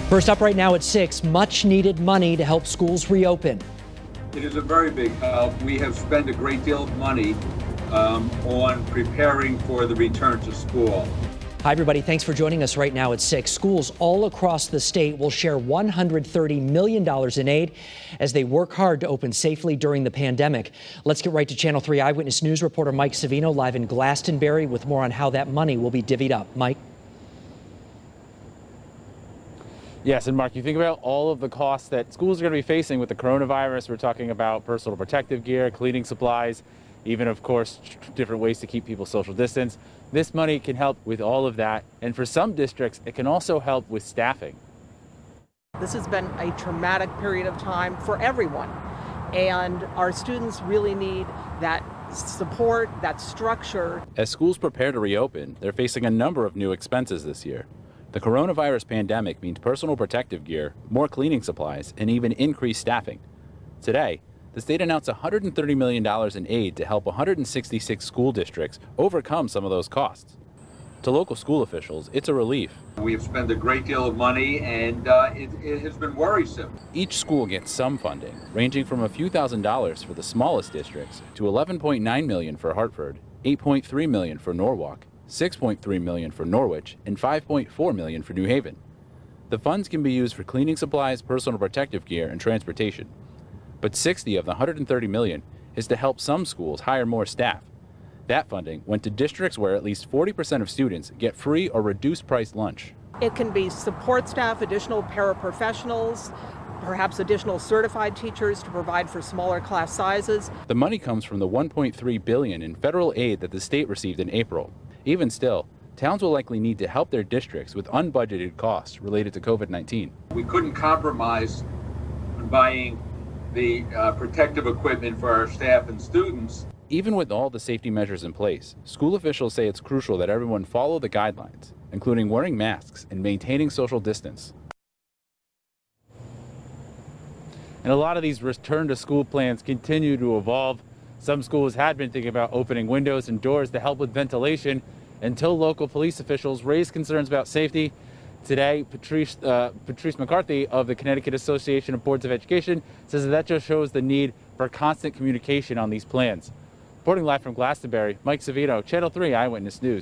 First up right now at 6, much needed money to help schools reopen. It is a very big help. We have spent a great deal of money on preparing for the return to school. Hi, everybody. Thanks for joining us right now at 6. Schools all across the state will share $130 million in aid as they work hard to open safely during the pandemic. Let's get right to Channel 3 Eyewitness News reporter Mike Savino live in Glastonbury with more on how that money will be divvied up. Mike? Yes, and Mark, you think about all of the costs that schools are going to be facing with the coronavirus. We're talking about personal protective gear, cleaning supplies, even, of course, different ways to keep people social distance. This money can help with all of that. And for some districts, it can also help with staffing. This has been a traumatic period of time for everyone. And our students really need that support, that structure. As schools prepare to reopen, they're facing a number of new expenses this year. The coronavirus pandemic means personal protective gear, more cleaning supplies, and even increased staffing. Today, the state announced $130 million in aid to help 166 school districts overcome some of those costs. To local school officials, it's a relief. We have spent a great deal of money, and it has been worrisome. Each school gets some funding, ranging from a few $1,000s for the smallest districts to $11.9 million for Hartford, $8.3 million for Norwalk, $6.3 million for Norwich, and $5.4 million for New Haven. The funds can be used for cleaning supplies, personal protective gear, and transportation. But 60 of the $130 million is to help some schools hire more staff. That funding went to districts where at least 40% of students get free or reduced price lunch. It can be support staff, additional paraprofessionals, perhaps additional certified teachers to provide for smaller class sizes. The money comes from the $1.3 billion in federal aid that the state received in April. Even still, towns will likely need to help their districts with unbudgeted costs related to COVID-19. We couldn't compromise on buying the protective equipment for our staff and students. Even with all the safety measures in place, school officials say it's crucial that everyone follow the guidelines, including wearing masks and maintaining social distance. And a lot of these return to school plans continue to evolve. Some schools had been thinking about opening windows and doors to help with ventilation until local police officials raised concerns about safety. Today, Patrice McCarthy of the Connecticut Association of Boards of Education says that just shows the need for constant communication on these plans. Reporting live from Glastonbury, Mike Savino, Channel 3 Eyewitness News.